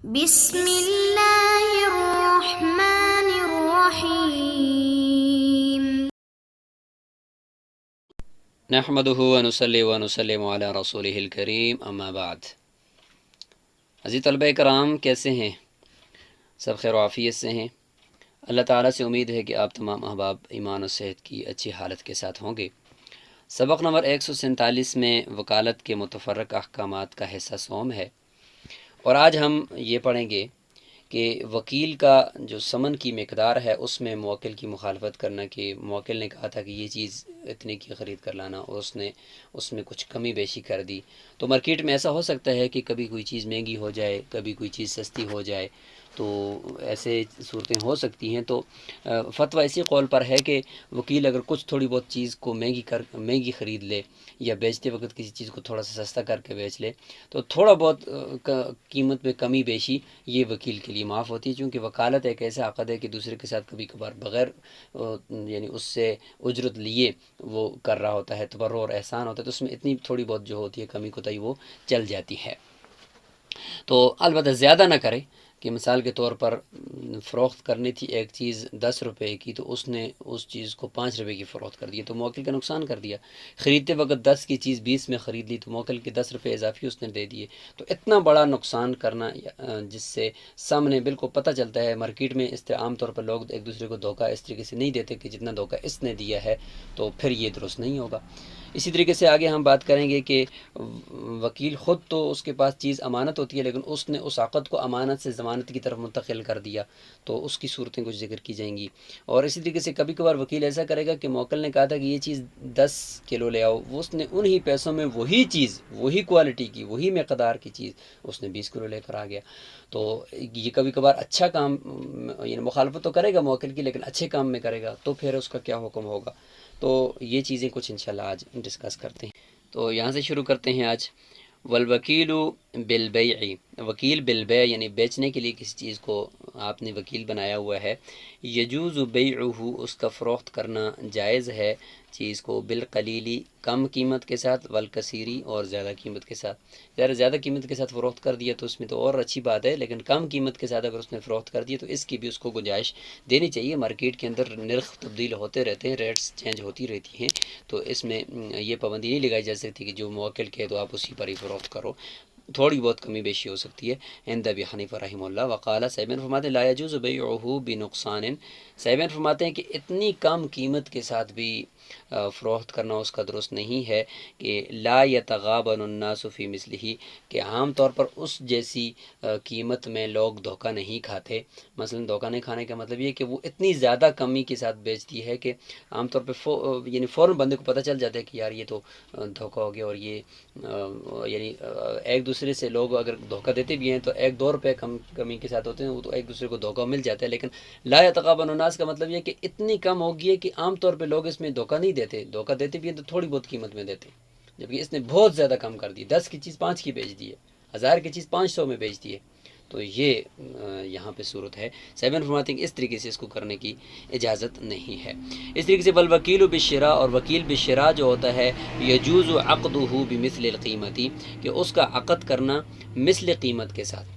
بسم اللہ الرحمن الرحیم۔ نحمده ونصلي ونسلم علی رسولہ الکریم، اما بعد۔ عزیز طلبہ کرام، کیسے ہیں؟ سب خیر و عافیت سے ہیں؟ اللہ تعالیٰ سے امید ہے کہ آپ تمام احباب ایمان و صحت کی اچھی حالت کے ساتھ ہوں گے۔ سبق نمبر 147 میں وکالت کے متفرق احکامات کا حصہ سوم ہے، اور آج ہم یہ پڑھیں گے کہ وکیل کا جو ثمن کی مقدار ہے اس میں موکل کی مخالفت کرنا، کہ موکل نے کہا تھا کہ یہ چیز اتنے کی خرید کر لانا اور اس نے اس میں کچھ کمی بیشی کر دی۔ تو مارکیٹ میں ایسا ہو سکتا ہے کہ کبھی کوئی چیز مہنگی ہو جائے، کبھی کوئی چیز سستی ہو جائے، تو ایسے صورتیں ہو سکتی ہیں۔ تو فتویٰ اسی قول پر ہے کہ وکیل اگر کچھ تھوڑی بہت چیز کو مہنگی خرید لے، یا بیچتے وقت کسی چیز کو تھوڑا سا سستا کر کے بیچ لے، تو تھوڑا بہت قیمت میں کمی بیشی یہ وکیل کے لیے معاف ہوتی ہے، چونکہ وکالت ایک ایسا عقد ہے کہ دوسرے کے ساتھ کبھی کبھار بغیر یعنی اس سے اجرت لیے وہ کر رہا ہوتا ہے، تبرع اور احسان ہوتا ہے، تو اس میں اتنی تھوڑی بہت جو ہوتی ہے کمی کوتاہی وہ چل جاتی ہے۔ تو البتہ زیادہ نہ کرے، کہ مثال کے طور پر فروخت کرنی تھی ایک چیز 10 روپے کی، تو اس نے اس چیز کو 5 روپے کی فروخت کر دی، تو موکل کا نقصان کر دیا۔ خریدتے وقت 10 کی چیز 20 میں خرید لی، تو موکل کے 10 روپے اضافی اس نے دے دیے۔ تو اتنا بڑا نقصان کرنا جس سے سامنے بالکل پتہ چلتا ہے، مارکیٹ میں اس طرح عام طور پر لوگ ایک دوسرے کو دھوکہ اس طریقے سے نہیں دیتے کہ جتنا دھوکہ اس نے دیا ہے، تو پھر یہ درست نہیں ہوگا۔ اسی طریقے سے آگے ہم بات کریں گے کہ وکیل خود تو اس کے پاس چیز امانت ہوتی ہے، لیکن اس نے اس عقد کو امانت سے ضمانت کی طرف منتقل کر دیا، تو اس کی صورتیں کچھ ذکر کی جائیں گی۔ اور اسی طریقے سے کبھی کبھار وکیل ایسا کرے گا کہ موکل نے کہا تھا کہ یہ چیز 10 کلو لے آؤ، وہ اس نے انہی پیسوں میں وہی چیز، وہی کوالٹی کی، وہی مقدار کی چیز اس نے 20 کلو لے کر آ گیا۔ تو یہ کبھی کبھار اچھا کام، یعنی مخالفت تو کرے گا موکل کی، لیکن اچھے کام میں کرے گا، تو پھر اس کا کیا حکم ہوگا؟ تو یہ چیزیں کچھ انشاءاللہ آج ڈسکس کرتے ہیں۔ تو یہاں سے شروع کرتے ہیں آج۔ والوکیل بالبیع، وکیل بالبیع یعنی بیچنے کے لیے کسی چیز کو آپ نے وکیل بنایا ہوا ہے۔ یجوز بیعہ، اس کا فروخت کرنا جائز ہے چیز کو، بالقلیلی کم قیمت کے ساتھ، والکثیری اور زیادہ قیمت کے ساتھ۔ زیادہ قیمت کے ساتھ فروخت کر دیا تو اس میں تو اور اچھی بات ہے، لیکن کم قیمت کے ساتھ اگر اس نے فروخت کر دیا تو اس کی بھی اس کو گنجائش دینی چاہیے۔ مارکیٹ کے اندر نرخ تبدیل ہوتے رہتے ہیں، ریٹس چینج ہوتی رہتی ہیں، تو اس میں یہ پابندی نہیں لگائی جا سکتی کہ جو موکل کہے تو آپ اسی پر ہی فروخت کرو، تھوڑی بہت کمی بیشی ہو سکتی ہے۔ عند ابی حنیفہ رحمہ اللہ وقال، صاحبین فرماتے ہیں لا یجوز بیعہ بنقصان، صاحبین فرماتے ہیں کہ اتنی کم قیمت کے ساتھ بھی فروخت کرنا اس کا درست نہیں ہے، کہ لا یتغابن الناس فی مثلہ، کہ عام طور پر اس جیسی قیمت میں لوگ دھوکہ نہیں کھاتے۔ مثلا دھوکہ نہیں کھانے کا مطلب یہ کہ وہ اتنی زیادہ کمی کے ساتھ بیچتی ہے کہ عام طور پہ یعنی فوراً بندے کو پتہ چل جاتا ہے کہ یار یہ تو دھوکہ ہو گیا، اور یہ یعنی ایک دوسرے سے لوگ اگر دھوکہ دیتے بھی ہیں تو 1-2 روپے کمی کے ساتھ ہوتے ہیں، وہ تو ایک دوسرے کو دھوکہ مل جاتا ہے۔ لیکن لا یتغابن الناس کا مطلب یہ کہ اتنی کم ہوگی ہے کہ عام طور پہ لوگ اس میں دھوکہ نہیں دیتے، دھوکہ دیتے بھی ہیں تو تھوڑی بہت قیمت میں دیتے ہیں، جبکہ اس نے بہت زیادہ کم کر دی، 10 کی چیز 5 کی بیچ دی ہے، 1000 کی چیز 500 میں بیچ دی ہے۔ تو یہ یہاں پہ صورت ہے۔ سیون فرماتے ہیں کہ اس طریقے سے اس کو کرنے کی اجازت نہیں ہے۔ اس طریقے سے والوکیل بالشراء، اور وکیل بالشراء جو ہوتا ہے، یجوز عقدہ بمثل القیمتی، کہ اس کا عقد کرنا مثل قیمت کے ساتھ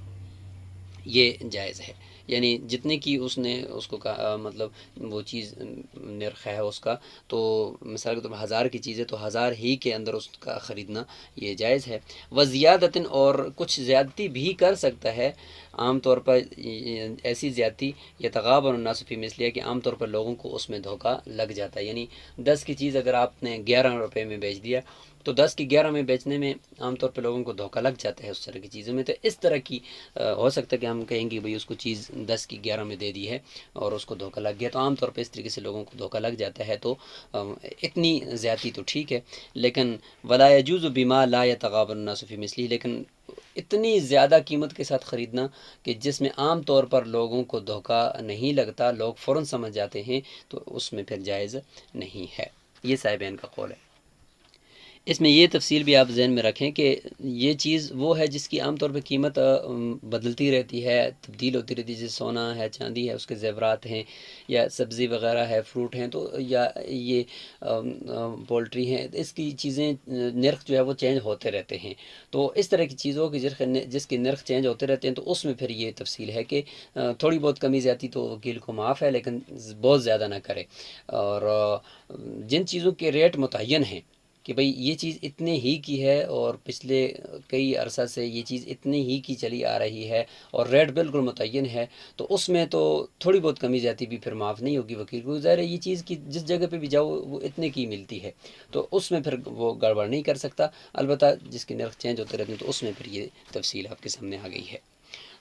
یہ جائز ہے، یعنی جتنے کی اس نے اس کو کہا، مطلب وہ چیز نرخ ہے اس کا، تو مثال کے طور پر 1000 کی چیز ہے تو 1000 ہی کے اندر اس کا خریدنا یہ جائز ہے۔ وزیادت، اور کچھ زیادتی بھی کر سکتا ہے، عام طور پر ایسی زیادتی یتغابن الناس فی مثلیہ کہ عام طور پر لوگوں کو اس میں دھوکہ لگ جاتا ہے۔ یعنی 10 کی چیز اگر آپ نے 11 روپے میں بیچ دیا، تو 10 کی 11 میں بیچنے میں عام طور پہ لوگوں کو دھوکہ لگ جاتا ہے اس طرح کی چیزوں میں۔ تو اس طرح کی ہو سکتا ہے کہ ہم کہیں گے بھئی اس کو چیز 10 کی 11 میں دے دی ہے اور اس کو دھوکہ لگ گیا، تو عام طور پہ اس طریقے سے لوگوں کو دھوکہ لگ جاتا ہے، تو اتنی زیادتی تو ٹھیک ہے، لیکن ولا یجوز بما لا یتغابن الناس فی مثلہ، لیکن اتنی زیادہ قیمت کے ساتھ خریدنا کہ جس میں عام طور پر لوگوں کو دھوکہ نہیں لگتا، لوگ فوراً سمجھ جاتے ہیں، تو اس میں پھر جائز نہیں ہے۔ یہ صاحبین کا قول ہے۔ اس میں یہ تفصیل بھی آپ ذہن میں رکھیں کہ یہ چیز وہ ہے جس کی عام طور پہ قیمت بدلتی رہتی ہے، تبدیل ہوتی رہتی ہے، جیسے سونا ہے، چاندی ہے، اس کے زیورات ہیں، یا سبزی وغیرہ ہے، فروٹ ہیں، تو یا یہ پولٹری ہیں، اس کی چیزیں نرخ جو ہے وہ چینج ہوتے رہتے ہیں۔ تو اس طرح کی چیزوں کی جس کے نرخ چینج ہوتے رہتے ہیں، تو اس میں پھر یہ تفصیل ہے کہ تھوڑی بہت کمی زیادتی تو وکیل کو معاف ہے، لیکن بہت زیادہ نہ کرے۔ اور جن چیزوں کے ریٹ متعین ہیں کہ بھئی یہ چیز اتنے ہی کی ہے اور پچھلے کئی عرصہ سے یہ چیز اتنی ہی کی چلی آ رہی ہے اور ریٹ بالکل متعین ہے، تو اس میں تو تھوڑی بہت کمی زیادتی بھی پھر معاف نہیں ہوگی وکیل کو۔ ظاہر ہے یہ چیز کی جس جگہ پہ بھی جاؤ وہ اتنے کی ملتی ہے، تو اس میں پھر وہ گڑبڑ نہیں کر سکتا۔ البتہ جس کے نرخ چینج ہوتے رہتے ہیں تو اس میں پھر یہ تفصیل آپ کے سامنے آ گئی ہے۔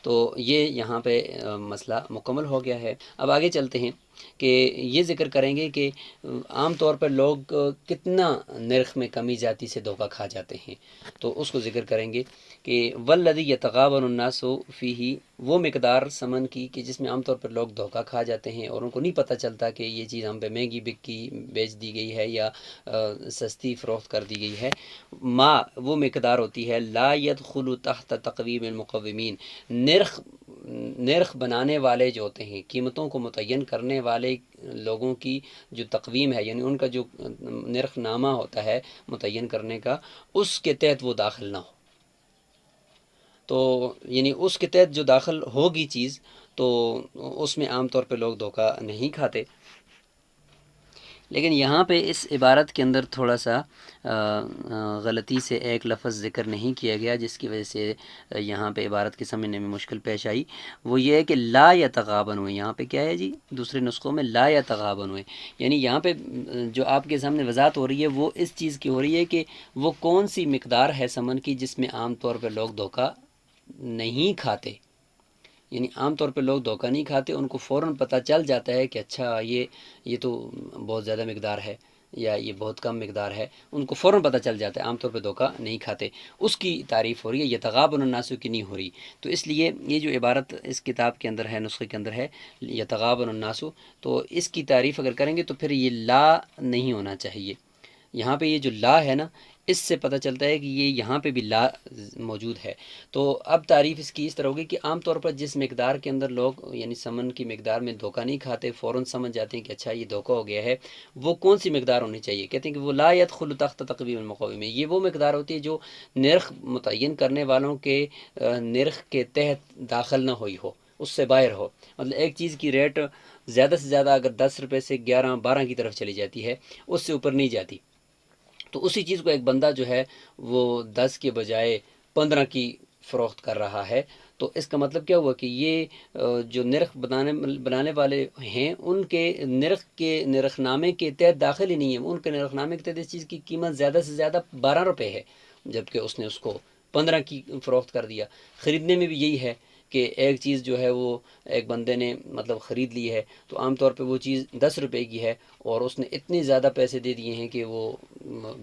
تو یہ یہاں پہ مسئلہ مکمل ہو گیا ہے۔ اب آگے چلتے ہیں کہ یہ ذکر کریں گے کہ عام طور پر لوگ کتنا نرخ میں کمی زیادتی سے دھوکہ کھا جاتے ہیں، تو اس کو ذکر کریں گے کہ والذی یتغابن الناس فیہ، وہ مقدار ثمن کی کہ جس میں عام طور پر لوگ دھوکہ کھا جاتے ہیں اور ان کو نہیں پتہ چلتا کہ یہ چیز ہم پہ مہنگی بیچ دی گئی ہے یا سستی فروخت کر دی گئی ہے۔ ما وہ مقدار ہوتی ہے لا يدخل تحت تقویم المقومین، نرخ بنانے والے جو ہوتے ہیں، قیمتوں کو متعین کرنے والے لوگوں کی جو تقویم ہے، یعنی ان کا جو نرخ نامہ ہوتا ہے متعین کرنے کا، اس کے تحت وہ داخل نہ ہو۔ تو یعنی اس کے تحت جو داخل ہوگی چیز، تو اس میں عام طور پہ لوگ دھوکہ نہیں کھاتے۔ لیکن یہاں پہ اس عبارت کے اندر تھوڑا سا غلطی سے ایک لفظ ذکر نہیں کیا گیا، جس کی وجہ سے یہاں پہ عبارت کے سمجھنے میں مشکل پیش آئی۔ وہ یہ ہے کہ لا یتغابن ہوئے، یہاں پہ کیا ہے جی، دوسرے نسخوں میں لا یتغابن ہوئے، یعنی یہاں پہ جو آپ کے سامنے وضاحت ہو رہی ہے وہ اس چیز کی ہو رہی ہے کہ وہ کون سی مقدار ہے ثمن کی جس میں عام طور پہ لوگ دھوکہ نہیں کھاتے۔ یعنی عام طور پہ لوگ دھوکہ نہیں کھاتے، ان کو فوراً پتہ چل جاتا ہے کہ اچھا یہ تو بہت زیادہ مقدار ہے یا یہ بہت کم مقدار ہے، ان کو فوراً پتہ چل جاتا ہے، عام طور پہ دھوکہ نہیں کھاتے۔ اس کی تعریف ہو رہی ہے، یتغابن الناس کی نہیں ہو رہی۔ تو اس لیے یہ جو عبارت اس کتاب کے اندر ہے، نسخے کے اندر ہے یتغابن الناس، تو اس کی تعریف اگر کریں گے تو پھر یہ لا نہیں ہونا چاہیے۔ یہاں پہ یہ جو لا ہے نا، اس سے پتہ چلتا ہے کہ یہ یہاں پہ بھی لا موجود ہے۔ تو اب تعریف اس کی اس طرح ہوگی کہ عام طور پر جس مقدار کے اندر لوگ یعنی ثمن کی مقدار میں دھوکہ نہیں کھاتے، فوراً سمجھ جاتے ہیں کہ اچھا یہ دھوکہ ہو گیا ہے، وہ کون سی مقدار ہونی چاہیے؟ کہتے ہیں کہ وہ لا يدخل تحت تقویم المقومین، یہ وہ مقدار ہوتی ہے جو نرخ متعین کرنے والوں کے نرخ کے تحت داخل نہ ہوئی ہو، اس سے باہر ہو۔ مطلب ایک چیز کی ریٹ زیادہ سے زیادہ اگر 10 روپے سے 11 12 کی طرف چلی جاتی ہے، اس سے اوپر نہیں جاتی، تو اسی چیز کو ایک بندہ جو ہے وہ 10 کے بجائے 15 کی فروخت کر رہا ہے، تو اس کا مطلب کیا ہوا کہ یہ جو نرخ بنانے والے ہیں ان کے نرخ نامے کے تحت داخل ہی نہیں ہے۔ ان کے نرخ نامے کے تحت اس چیز کی قیمت زیادہ سے زیادہ 12 روپے ہے، جبکہ اس نے اس کو 15 کی فروخت کر دیا۔ خریدنے میں بھی یہی ہے کہ ایک چیز جو ہے وہ ایک بندے نے مطلب خرید لی ہے، تو عام طور پہ وہ چیز 10 روپے کی ہے اور اس نے اتنے زیادہ پیسے دے دیے ہیں کہ وہ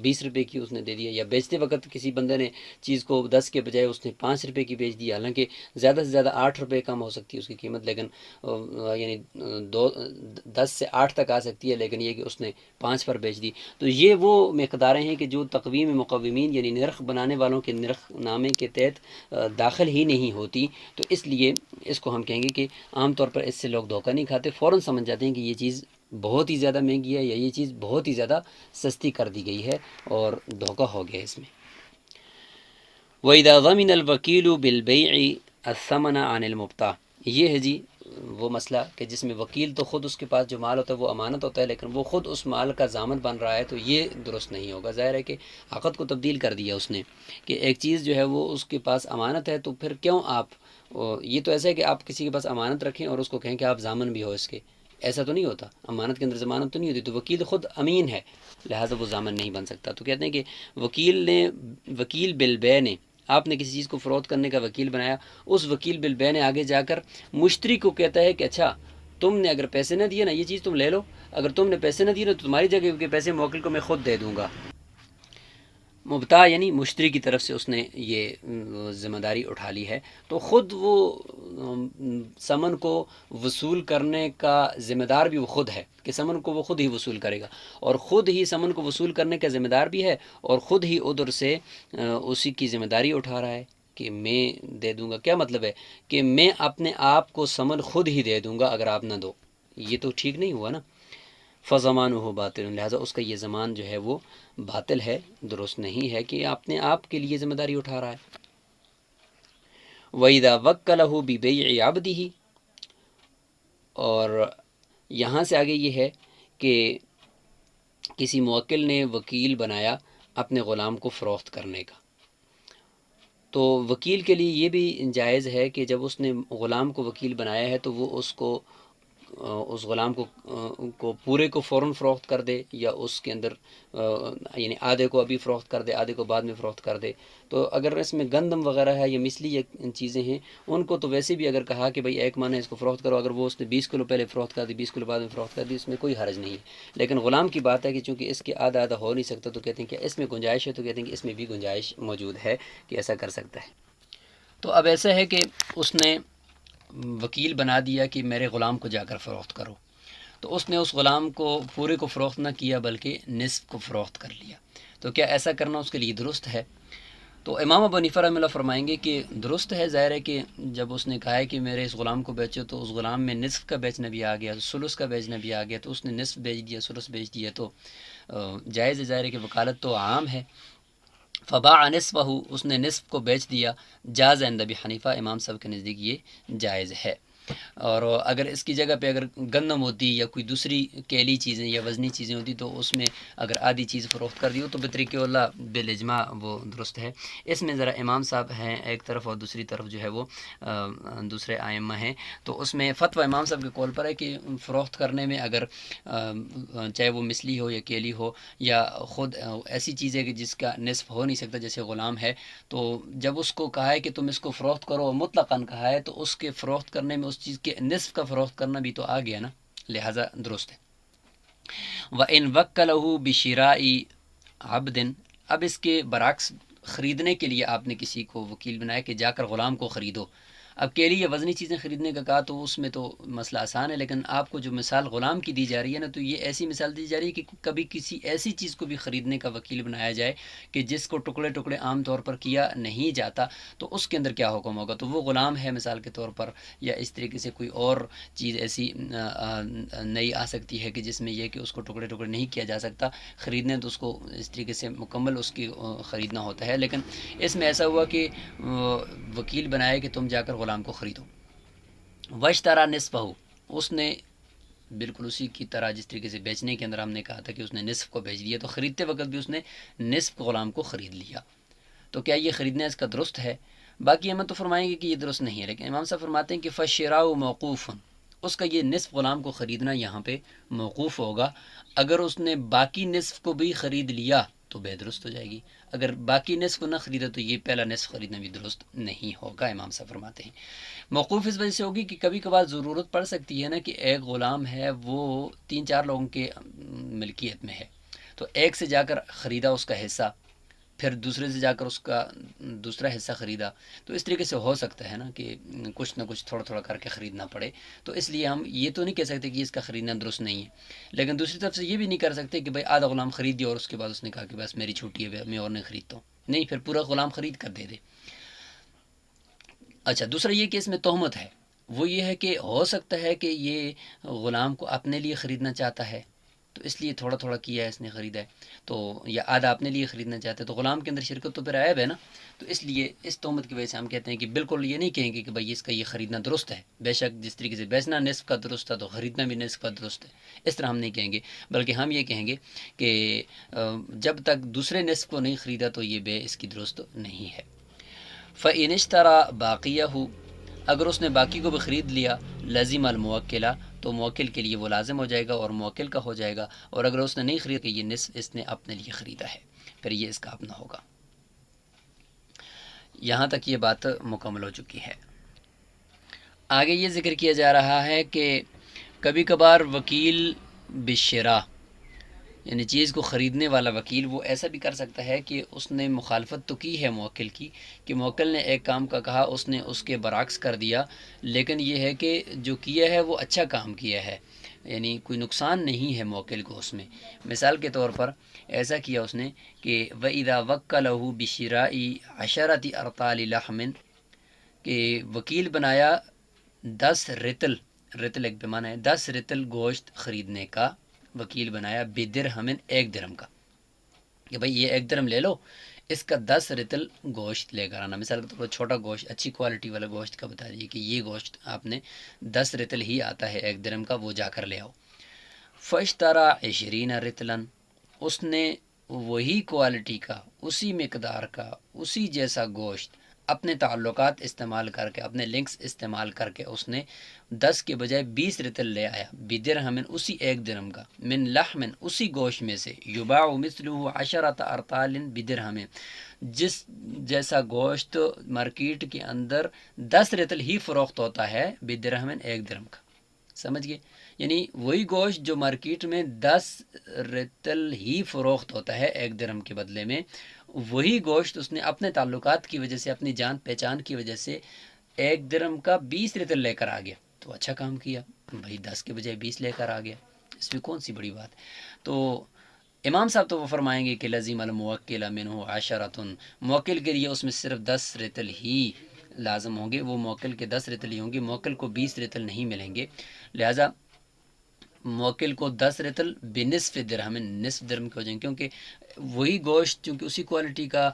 20 روپے کی اس نے دے دیا، یا بیچتے وقت کسی بندے نے چیز کو 10 کے بجائے اس نے 5 روپے کی بیچ دی، حالانکہ زیادہ سے زیادہ 8 روپے کم ہو سکتی ہے اس کی قیمت، لیکن یعنی 10 سے 8 تک آ سکتی ہے، لیکن یہ کہ اس نے 5 پر بیچ دی۔ تو یہ وہ مقداریں ہیں کہ جو تقویم مقومین یعنی نرخ بنانے والوں کے نرخ نامے کے تحت داخل ہی نہیں ہوتی، تو اس لیے اس کو ہم کہیں گے کہ عام طور پر اس سے لوگ دھوکہ نہیں کھاتے، فوراً سمجھ جاتے ہیں کہ یہ چیز بہت ہی زیادہ مہنگی ہے یا یہ چیز بہت ہی زیادہ سستی کر دی گئی ہے اور دھوکہ ہو گیا اس میں۔ وَإِذَا ضَمِنَ الْوَكِيلُ بِالْبَيْعِ الثَّمَنَ عَنِ الْمُبْتَاعِ، یہ ہے جی وہ مسئلہ کہ جس میں وکیل تو خود اس کے پاس جو مال ہوتا ہے وہ امانت ہوتا ہے، لیکن وہ خود اس مال کا ضامن بن رہا ہے، تو یہ درست نہیں ہوگا۔ ظاہر ہے کہ عقد کو تبدیل کر دیا اس نے کہ ایک چیز جو ہے وہ اس کے پاس امانت ہے، تو پھر کیوں آپ یہ تو ایسا ہے کہ آپ کسی کے پاس امانت رکھیں اور اس کو کہیں کہ آپ ضامن بھی ہو اس کے، ایسا تو نہیں ہوتا، امانت کے اندر ضمانت تو نہیں ہوتی، تو وکیل خود امین ہے، لہٰذا وہ ضامن نہیں بن سکتا۔ تو کہتے ہیں کہ وکیل بالبیع نے، آپ نے کسی چیز کو فروخت کرنے کا وکیل بنایا، اس وکیل بالبیع نے آگے جا کر مشتری کو کہتا ہے کہ اچھا تم نے اگر پیسے نہ دیے نا یہ چیز تم لے لو، اگر تم نے پیسے نہ دیے نا تو تمہاری جگہ کے پیسے موکل کو میں خود دے دوں گا۔ مبتاع یعنی مشتری کی طرف سے اس نے یہ ذمہ داری اٹھا لی ہے، تو خود وہ ثمن کو وصول کرنے کا ذمہ دار بھی وہ خود ہے، کہ ثمن کو وہ خود ہی وصول کرے گا، اور خود ہی ثمن کو وصول کرنے کا ذمہ دار بھی ہے، اور خود ہی ادھر سے اسی کی ذمہ داری اٹھا رہا ہے کہ میں دے دوں گا۔ کیا مطلب ہے کہ میں اپنے آپ کو ثمن خود ہی دے دوں گا اگر آپ نہ دو، یہ تو ٹھیک نہیں ہوا نا۔ فَزَمَانُهُ باطل، لہٰذا اس کا یہ زمان جو ہے وہ باطل ہے، درست نہیں ہے کہ اپنے آپ کے لیے ذمہ داری اٹھا رہا ہے۔ وَإِذَا وَكَّلَهُ بِبَيْعِ عَبْدِهِ، اور یہاں سے آگے یہ ہے کہ کسی موکل نے وکیل بنایا اپنے غلام کو فروخت کرنے کا، تو وکیل کے لیے یہ بھی جائز ہے کہ جب اس نے غلام کو وکیل بنایا ہے تو وہ اس غلام کو پورے کو فوراً فروخت کر دے، یا اس کے اندر یعنی آدھے کو ابھی فروخت کر دے، آدھے کو بعد میں فروخت کر دے۔ تو اگر اس میں گندم وغیرہ ہے یا مثلی چیزیں ہیں، ان کو تو ویسے بھی اگر کہا کہ بھئی ایک ماہ ہے اس کو فروخت کرو، اگر وہ اس نے 20 کلو پہلے فروخت کر دی، 20 کلو بعد میں فروخت کر دی، اس میں کوئی حرج نہیں ہے۔ لیکن غلام کی بات ہے کہ چونکہ اس کے آدھا آدھا ہو نہیں سکتا، تو کہتے ہیں کہ اس میں گنجائش ہے، تو کہتے ہیں کہ اس میں بھی گنجائش موجود ہے کہ ایسا کر سکتا ہے۔ تو اب ایسا ہے کہ اس نے وکیل بنا دیا کہ میرے غلام کو جا کر فروخت کرو، تو اس نے اس غلام کو پورے کو فروخت نہ کیا بلکہ نصف کو فروخت کر لیا، تو کیا ایسا کرنا اس کے لیے درست ہے؟ تو امام ابو حنیفہ رحمہ اللہ فرمائیں گے کہ درست ہے۔ ظاہر ہے کہ جب اس نے کہا ہے کہ میرے اس غلام کو بیچو، تو اس غلام میں نصف کا بیچنا بھی آ گیا، ثلث کا بیچنا بھی آ گیا، تو اس نے نصف بیچ دیا، ثلث بیچ دیا، تو جائز ہے۔ ظاہر ہے کہ وکالت تو عام ہے۔ فباع نصفہ، اس نے نصف کو بیچ دیا، جاز عند ابی حنیفہ، امام صاحب کے نزدیک یہ جائز ہے۔ اور اگر اس کی جگہ پہ اگر گندم ہوتی یا کوئی دوسری کیلی چیزیں یا وزنی چیزیں ہوتی، تو اس میں اگر آدھی چیز فروخت کر دی ہو تو بطریق اللہ بالاجماع وہ درست ہے۔ اس میں ذرا امام صاحب ہیں ایک طرف اور دوسری طرف جو ہے وہ دوسرے ائمہ ہیں، تو اس میں فتویٰ امام صاحب کے قول پر ہے کہ فروخت کرنے میں اگر چاہے وہ مثلی ہو یا کیلی ہو یا خود ایسی چیز ہے کہ جس کا نصف ہو نہیں سکتا، جیسے غلام ہے، تو جب اس کو کہا ہے کہ تم اس کو فروخت کرو، مطلقاً کہا ہے، تو اس کے فروخت کرنے میں اس چیز کے نصف کا فروخت کرنا بھی تو آ گیا نا، لہٰذا درست ہے۔ وَإِن وَكَّلَهُ بِشِرَاءِ عَبْدٍ، اب اس کے برعکس خریدنے کے لیے آپ نے کسی کو وکیل بنایا کہ جا کر غلام کو خریدو۔ اب کیلی یا وزنی چیزیں خریدنے کا کہا تو اس میں تو مسئلہ آسان ہے، لیکن آپ کو جو مثال غلام کی دی جا رہی ہے نا، تو یہ ایسی مثال دی جا رہی ہے کہ کبھی کسی ایسی چیز کو بھی خریدنے کا وکیل بنایا جائے کہ جس کو ٹکڑے ٹکڑے عام طور پر کیا نہیں جاتا، تو اس کے اندر کیا حکم ہوگا؟ تو وہ غلام ہے مثال کے طور پر، یا اس طریقے سے کوئی اور چیز ایسی نئی آ سکتی ہے کہ جس میں یہ کہ اس کو ٹکڑے ٹکڑے نہیں کیا جا سکتا، خریدنے تو اس کو اس طریقے سے مکمل اس کی خریدنا ہوتا ہے، لیکن اس میں ایسا ہوا کہ وکیل بنایا کہ تم جا کر غلام کو خریدو۔ واشترى نصفہ، اس نے بالکل اسی کی طرح جس طریقے سے بیچنے کے اندر ہم نے کہا تھا کہ اس نے نصف کو بیچ دیا، تو خریدتے وقت بھی اس نے نصف غلام کو خرید لیا، تو کیا یہ خریدنا اس کا درست ہے؟ باقی احمد تو فرمائیں گے کہ یہ درست نہیں ہے، لیکن امام صاحب فرماتے ہیں کہ فَالشِّرَاءُ مَوْقُوفٌ، اس کا یہ نصف غلام کو خریدنا یہاں پہ موقوف ہوگا۔ اگر اس نے باقی نصف کو بھی خرید لیا تو بے درست ہو جائے گی، اگر باقی نصف کو نہ خریدا تو یہ پہلا نصف خریدنا بھی درست نہیں ہوگا، امام صاحب فرماتے ہیں۔ موقوف اس وجہ سے ہوگی کہ کبھی کبھار ضرورت پڑ سکتی ہے نا کہ ایک غلام ہے وہ 3-4 لوگوں کے ملکیت میں ہے، تو ایک سے جا کر خریدا اس کا حصہ، پھر دوسرے سے جا کر اس کا دوسرا حصہ خریدا، تو اس طریقے سے ہو سکتا ہے نا کہ کچھ نہ کچھ تھوڑا تھوڑا کر کے خریدنا پڑے، تو اس لیے ہم یہ تو نہیں کہہ سکتے کہ اس کا خریدنا درست نہیں ہے، لیکن دوسری طرف سے یہ بھی نہیں کر سکتے کہ بھائی آدھا غلام خرید دیا اور اس کے بعد اس نے کہا کہ بس میری چھوٹی ہے، میں اور نہیں خریدتا ہوں، نہیں، پھر پورا غلام خرید کر دے دے۔ اچھا، دوسرا یہ کہ اس میں تہمت ہے، وہ یہ ہے کہ ہو سکتا ہے کہ یہ غلام کو اپنے لیے خریدنا چاہتا ہے، تو اس لیے تھوڑا تھوڑا کیا ہے اس نے خریدا ہے، تو یا آدھا اپنے لیے خریدنا چاہتے ہیں، تو غلام کے اندر شرکت تو پھر عیب ہے نا، تو اس لیے اس تہمت کی وجہ سے ہم کہتے ہیں کہ بالکل یہ نہیں کہیں گے کہ بھائی اس کا یہ خریدنا درست ہے، بے شک جس طریقے سے بیچنا نصف کا درست تھا تو خریدنا بھی نصف کا درست ہے، اس طرح ہم نہیں کہیں گے، بلکہ ہم یہ کہیں گے کہ جب تک دوسرے نصف کو نہیں خریدا تو یہ بے اس کی درست نہیں ہے۔ فَإِنِ اشْتَرَى بَاقِيَهُ، اگر اس نے باقی کو بھی خرید لیا، لَزِمَ الْمُوَكِّلَ، تو موکل کے لیے وہ لازم ہو جائے گا اور موکل کا ہو جائے گا، اور اگر اس نے نہیں خریدا کہ یہ نصف اس نے اپنے لیے خریدا ہے، پھر یہ اس کا اپنا ہوگا۔ یہاں تک یہ بات مکمل ہو چکی ہے۔ آگے یہ ذکر کیا جا رہا ہے کہ کبھی کبھار وکیل بالشراء، یعنی چیز کو خریدنے والا وکیل وہ ایسا بھی کر سکتا ہے کہ اس نے مخالفت تو کی ہے موکل کی، کہ موکل نے ایک کام کا کہا، اس نے اس کے برعکس کر دیا، لیکن یہ ہے کہ جو کیا ہے وہ اچھا کام کیا ہے، یعنی کوئی نقصان نہیں ہے موکل کو اس میں۔ مثال کے طور پر ایسا کیا اس نے کہ وَإِذَا وَكَّلَهُ بِشِرَاءِ عَشَرَةِ أَرْطَالِ لَحْمٍ، کہ وکیل بنایا 10 رتل، رتل ایک پیمانہ ہے، 10 رتل گوشت خریدنے کا وکیل بنایا، بدرہمن، 1 درہم کا، کہ بھائی یہ 1 درہم لے لو، اس کا 10 رتل گوشت لے کر آنا۔ مثال کے طور پر چھوٹا گوشت، اچھی کوالٹی والا گوشت کا بتا دیجیے کہ یہ گوشت آپ نے 10 رتل ہی آتا ہے 1 درہم کا، وہ جا کر لے آؤ۔ فَاشْتَرَى 20 رتلاً، اس نے وہی کوالٹی کا، اسی مقدار کا، اسی جیسا گوشت اپنے تعلقات استعمال کر کے، اپنے لنکس استعمال کر کے اس نے 10 کے بجائے 20 رتل لے آیا، بدرہمن، اسی 1 درہم کا، من لحمن، اسی گوشت میں سے، یباع مثلہ 10 ارطال بدرہم، جس جیسا گوشت مارکیٹ کے اندر 10 رتل ہی فروخت ہوتا ہے، بدرہمن، 1 درہم کا۔ سمجھ گئے؟ یعنی وہی گوشت جو مارکیٹ میں 10 رتل ہی فروخت ہوتا ہے 1 درہم کے بدلے میں، وہی گوشت اس نے اپنے تعلقات کی وجہ سے، اپنی جان پہچان کی وجہ سے 1 درہم کا 20 رتل لے کر آ گیا، تو اچھا کام کیا بھائی، 10 کے بجائے 20 لے کر آ گیا، اس میں کون سی بڑی بات۔ تو امام صاحب تو وہ فرمائیں گے کہ لزم الموکل منہ 10، موکل کے لیے اس میں صرف 10 رتل ہی لازم ہوں گے، وہ موکل کے 10 رتل ہی ہوں گے، موکل کو 20 رتل نہیں ملیں گے، لہٰذا موکل کو 10 رتل بنصف درہم، نصف درہم کے ہو جائیں گے، کیونکہ وہی گوشت چونکہ اسی کوالٹی کا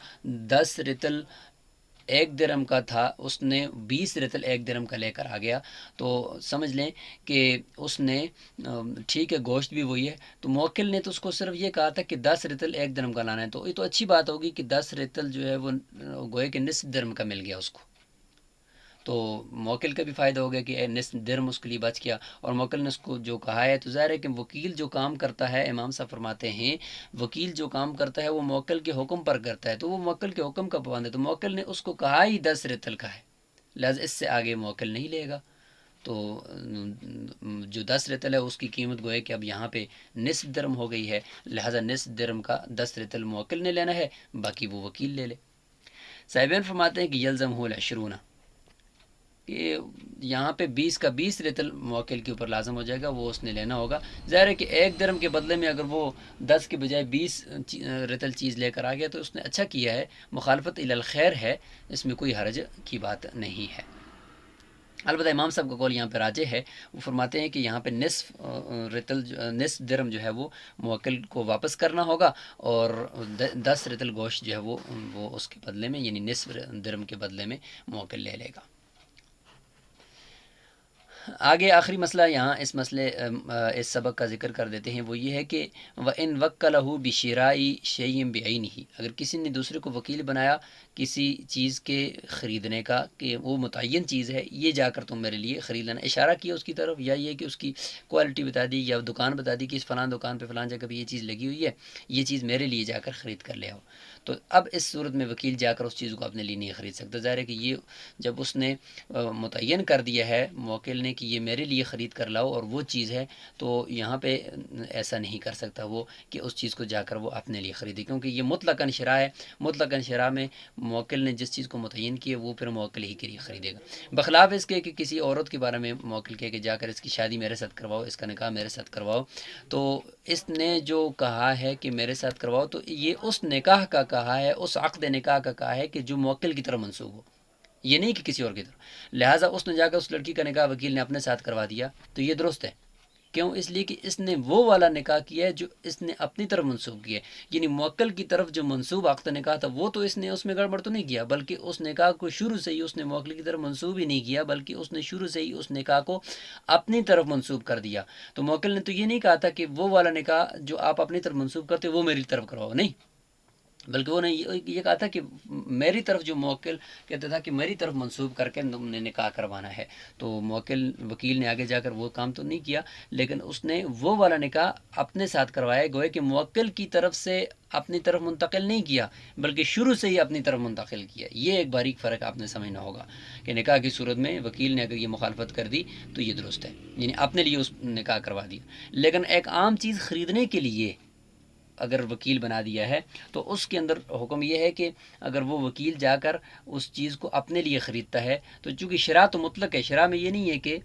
10 رتل 1 درہم کا تھا، اس نے 20 رتل 1 درہم کا لے کر آ گیا، تو سمجھ لیں کہ اس نے ٹھیک ہے گوشت بھی وہی ہے، تو موکل نے تو اس کو صرف یہ کہا تھا کہ 10 رتل 1 درہم کا لانا ہے، تو یہ تو اچھی بات ہوگی کہ 10 رتل جو ہے وہ گوئے کہ نصف درہم کا مل گیا اس کو، تو موکل کا بھی فائدہ ہو گیا کہ نصف درہم اس کے لیے بچ گیا، اور موکل نے اس کو جو کہا ہے، تو ظاہر ہے کہ وکیل جو کام کرتا ہے، امام صاحب فرماتے ہیں وکیل جو کام کرتا ہے وہ موکل کے حکم پر کرتا ہے، تو وہ موکل کے حکم کا پابند ہے، تو موکل نے اس کو کہا ہی 10 رتل کا ہے، لہٰذا اس سے آگے موکل نہیں لے گا، تو جو 10 رتل ہے اس کی قیمت گوئے کہ اب یہاں پہ نصف درہم ہو گئی ہے، لہٰذا نصف درہم کا 10 رتل موکل نے لینا ہے، باقی وہ وکیل لے لے۔ صاحبین فرماتے ہیں کہ یلزم ہو العشرون، کہ یہاں پہ 20 کا 20 رتل موکل کے اوپر لازم ہو جائے گا، وہ اس نے لینا ہوگا، ظاہر ہے کہ 1 درہم کے بدلے میں اگر وہ 10 کے بجائے 20 رتل چیز لے کر آ گیا تو اس نے اچھا کیا ہے، مخالفت الی الخیر ہے، اس میں کوئی حرج کی بات نہیں ہے۔ البتہ امام صاحب کا قول یہاں پہ راجح ہے، وہ فرماتے ہیں کہ یہاں پہ نصف درہم جو ہے وہ موکل کو واپس کرنا ہوگا، اور 10 رتل گوشت جو ہے وہ اس کے بدلے میں، یعنی نصف درہم کے بدلے میں موکل لے لے گا۔ آگے آخری مسئلہ یہاں اس سبق کا ذکر کر دیتے ہیں، وہ یہ ہے کہ وَإِن وَكَّلَهُ بِشِرَاءِ شَيْءٍ بِعَيْنِهِ، اگر کسی نے دوسرے کو وکیل بنایا کسی چیز کے خریدنے کا، کہ وہ متعین چیز ہے، یہ جا کر تم میرے لیے خرید لینا، اشارہ کیا اس کی طرف، یا یہ کہ اس کی کوالٹی بتا دی، یا دکان بتا دی کہ اس فلاں دکان پہ فلاں جگہ پہ یہ چیز لگی ہوئی ہے، یہ چیز میرے لیے جا کر خرید کر لے آؤ، تو اب اس صورت میں وکیل جا کر اس چیز کو اپنے لیے نہیں خرید سکتا، ظاہر ہے کہ یہ جب اس نے متعین کر دیا ہے موکل نے کہ یہ میرے لیے خرید کر لاؤ اور وہ چیز ہے، تو یہاں پہ ایسا نہیں کر سکتا وہ کہ اس چیز کو جا کر وہ اپنے لیے خریدے، کیونکہ یہ مطلقاً شرع ہے، مطلقاً شرع میں موکل نے جس چیز کو متعین کیا وہ پھر موکل ہی کے لیے خریدے گا، بخلاف اس کے کہ کسی عورت کے بارے میں موکل کہے کہ جا کر اس کی شادی میرے ساتھ کرواؤ، اس کا نکاح میرے ساتھ کرواؤ، تو اس نے جو کہا ہے کہ میرے ساتھ کرواؤ، تو یہ اس نکاح کا کہا ہے، اس عقد نکاح کا کہا ہے کہ جو موکل کی طرف منسوب ہو، یہ نہیں کہ کسی اور کی طرف، لہٰذا اس نے جا کر اس لڑکی کا نکاح وکیل نے اپنے ساتھ کروا دیا تو یہ درست ہے، کیوں؟ اس لیے کہ اس نے وہ والا نکاح کیا ہے جو اس نے اپنی طرف منسوب کیا ہے، یعنی موکل کی طرف جو منسوب عقد نکاح تھا وہ تو اس نے اس میں گڑبڑ تو نہیں کیا، بلکہ اس نکاح کو شروع سے ہی اس نے موکل کی طرف منسوب ہی نہیں کیا، بلکہ اس نے شروع سے ہی اس نکاح کو اپنی طرف منسوب کر دیا، تو موکل نے تو یہ نہیں کہا تھا کہ وہ والا نکاح جو آپ اپنی طرف منسوب کرتے وہ میری طرف کرواؤ، نہیں، بلکہ وہ نے یہ کہا تھا کہ میری طرف جو موکل کہتا تھا کہ میری طرف منسوب کر کے تم نے نکاح کروانا ہے، تو موکل وکیل نے آگے جا کر وہ کام تو نہیں کیا، لیکن اس نے وہ والا نکاح اپنے ساتھ کروایا، گویا کہ موکل کی طرف سے اپنی طرف منتقل نہیں کیا بلکہ شروع سے ہی اپنی طرف منتقل کیا، یہ ایک باریک فرق آپ نے سمجھنا ہوگا کہ نکاح کی صورت میں وکیل نے اگر یہ مخالفت کر دی تو یہ درست ہے، یعنی اپنے لیے اس نکاح کروا دیا، لیکن ایک عام چیز خریدنے کے لیے اگر وکیل بنا دیا ہے تو اس کے اندر حکم یہ ہے کہ اگر وہ وکیل جا کر اس چیز کو اپنے لیے خریدتا ہے تو چونکہ شراء تو مطلق ہے، شراء میں یہ نہیں ہے کہ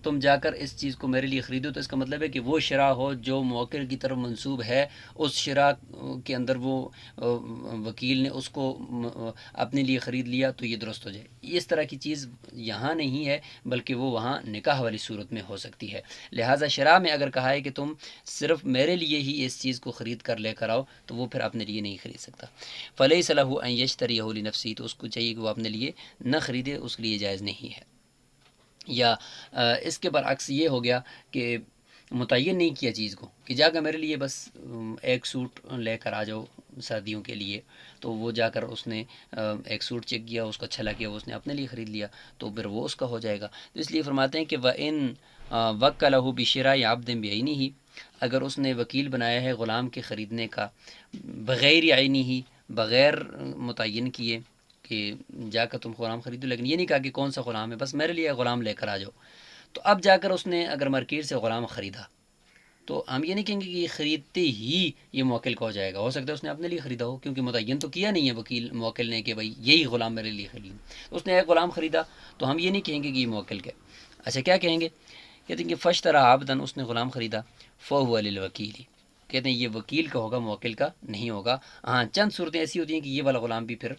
تم جا کر اس چیز کو میرے لیے خریدو، تو اس کا مطلب ہے کہ وہ شراء ہو جو موکل کی طرف منسوب ہے، اس شراء کے اندر وہ وکیل نے اس کو اپنے لیے خرید لیا تو یہ درست ہو جائے۔ اس طرح کی چیز یہاں نہیں ہے، بلکہ وہ وہاں نکاح والی صورت میں ہو سکتی ہے۔ لہٰذا شراء میں اگر کہا ہے کہ تم صرف میرے لیے ہی اس چیز کو خرید کر لے کر آؤ تو وہ پھر اپنے لیے نہیں خرید سکتا۔ فَلَيْسَ لَهُ أَن يَشْتَرِيَهُ لِنَفْسِهِ، تو اس کو چاہیے کہ وہ اپنے لیے نہ خریدے، اس کے لیے جائز نہیں ہے۔ یا اس کے برعکس یہ ہو گیا کہ متعین نہیں کیا چیز کو کہ جا کر میرے لیے بس ایک سوٹ لے کر آ جاؤ سردیوں کے لیے، تو وہ جا کر اس نے ایک سوٹ چیک کیا، اس کو اچھا لگا، وہ اس نے اپنے لیے خرید لیا تو پھر وہ اس کا ہو جائے گا۔ تو اس لیے فرماتے ہیں کہ وَإِن وَكَّلَهُ بِشِرَاءِ عَبْدٍ بِعَيْنِهِ، اگر اس نے وکیل بنایا ہے غلام کے خریدنے کا بغیر عینِهِ، بغیر متعین کیے کہ جا کر تم غلام خریدو، لیکن یہ نہیں کہا کہ کون سا غلام ہے، بس میرے لیے غلام لے کر آ جاؤ، تو اب جا کر اس نے اگر مارکیٹ سے غلام خریدا تو ہم یہ نہیں کہیں گے کہ یہ خریدتے ہی یہ موکل کا ہو جائے گا، ہو سکتا ہے اس نے اپنے لیے خریدا ہو، کیونکہ متعین تو کیا نہیں ہے وکیل موکل نے کہ بھائی یہی غلام میرے لیے خرید، تو اس نے ایک غلام خریدا تو ہم یہ نہیں کہیں گے کہ یہ موکل کا ہے۔ اچھا کیا کہیں گے؟ کہتے ہیں کہ فَاشْتَرَىٰ عَبْدًا، اس نے غلام خریدا، فَهُوَ لِلْوَكِيلِ، کہتے ہیں یہ وکیل کا ہوگا، موکل کا نہیں ہوگا۔ ہاں چند صورتیں ایسی ہوتی ہیں کہ یہ والا غلام بھی پھر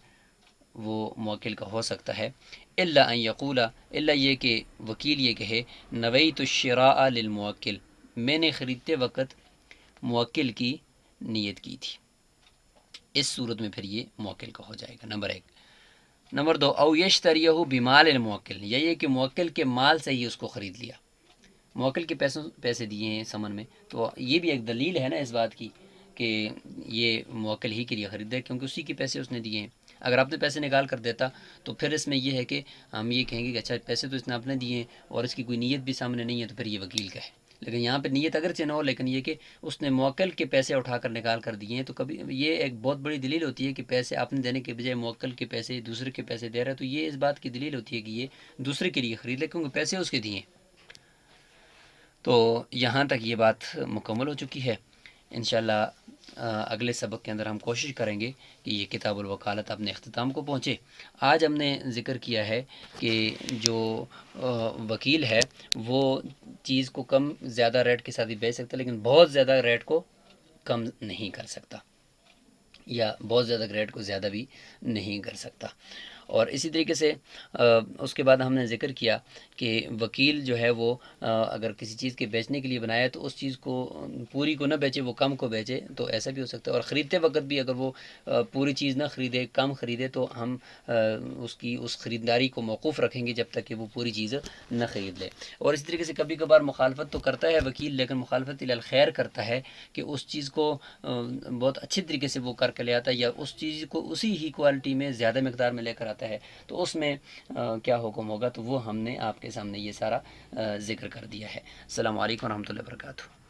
وہ موکل کا ہو سکتا ہے، الا ان یقول، الا یہ کہ وکیل یہ کہے نویت الشراء للموکل، میں نے خریدتے وقت موکل کی نیت کی تھی، اس صورت میں پھر یہ موکل کا ہو جائے گا، نمبر ایک۔ نمبر دو، او یشتریہ بمال الموکل، یہ کہ موکل کے مال سے ہی اس کو خرید لیا، موکل کے پیسے دیے ہیں ثمن میں، تو یہ بھی ایک دلیل ہے نا اس بات کی کہ یہ موکل ہی کے لیے خریدا ہے، کیونکہ اسی کے پیسے اس نے دیے ہیں۔ اگر آپ نے پیسے نکال کر دیتا تو پھر اس میں یہ ہے کہ ہم یہ کہیں گے کہ اچھا پیسے تو اس نے آپ نے دیے ہیں اور اس کی کوئی نیت بھی سامنے نہیں ہے، تو پھر یہ وکیل کا ہے۔ لیکن یہاں پہ نیت اگرچہ نہ ہو، لیکن یہ کہ اس نے موکل کے پیسے اٹھا کر نکال کر دیے ہیں، تو کبھی یہ ایک بہت بڑی دلیل ہوتی ہے کہ پیسے آپ نے دینے کے بجائے موکل کے پیسے دوسرے کے پیسے دے رہا ہے، تو یہ اس بات کی دلیل ہوتی ہے کہ یہ دوسرے کے لیے خرید لے، کیونکہ پیسے اس کے دیے ہیں۔ تو یہاں تک یہ بات مکمل ہو چکی ہے۔ انشاءاللہ اگلے سبق کے اندر ہم کوشش کریں گے کہ یہ کتاب الوکالت اپنے اختتام کو پہنچے۔ آج ہم نے ذکر کیا ہے کہ جو وکیل ہے وہ چیز کو کم زیادہ ریٹ کے ساتھ ہی بیچ سکتا ہے، لیکن بہت زیادہ ریٹ کو کم نہیں کر سکتا، یا بہت زیادہ ریٹ کو زیادہ بھی نہیں کر سکتا۔ اور اسی طریقے سے اس کے بعد ہم نے ذکر کیا کہ وکیل جو ہے وہ اگر کسی چیز کے بیچنے کے لیے بنایا تو اس چیز کو پوری کو نہ بیچے، وہ کم کو بیچے، تو ایسا بھی ہو سکتا ہے۔ اور خریدتے وقت بھی اگر وہ پوری چیز نہ خریدے، کم خریدے، تو ہم اس خریداری کو موقوف رکھیں گے جب تک کہ وہ پوری چیز نہ خرید لے۔ اور اسی طریقے سے کبھی کبھار مخالفت تو کرتا ہے وکیل، لیکن مخالفت الی الخیر کرتا ہے کہ اس چیز کو بہت اچھے طریقے سے وہ کر کے لے آتا ہے، یا اس چیز کو اسی ہی کوالٹی میں زیادہ مقدار میں لے کر آتا ہے، تو اس میں کیا حکم ہوگا، تو وہ ہم نے آپ کے سامنے یہ سارا ذکر کر دیا ہے۔ السلام علیکم ورحمۃ اللہ وبرکاتہ۔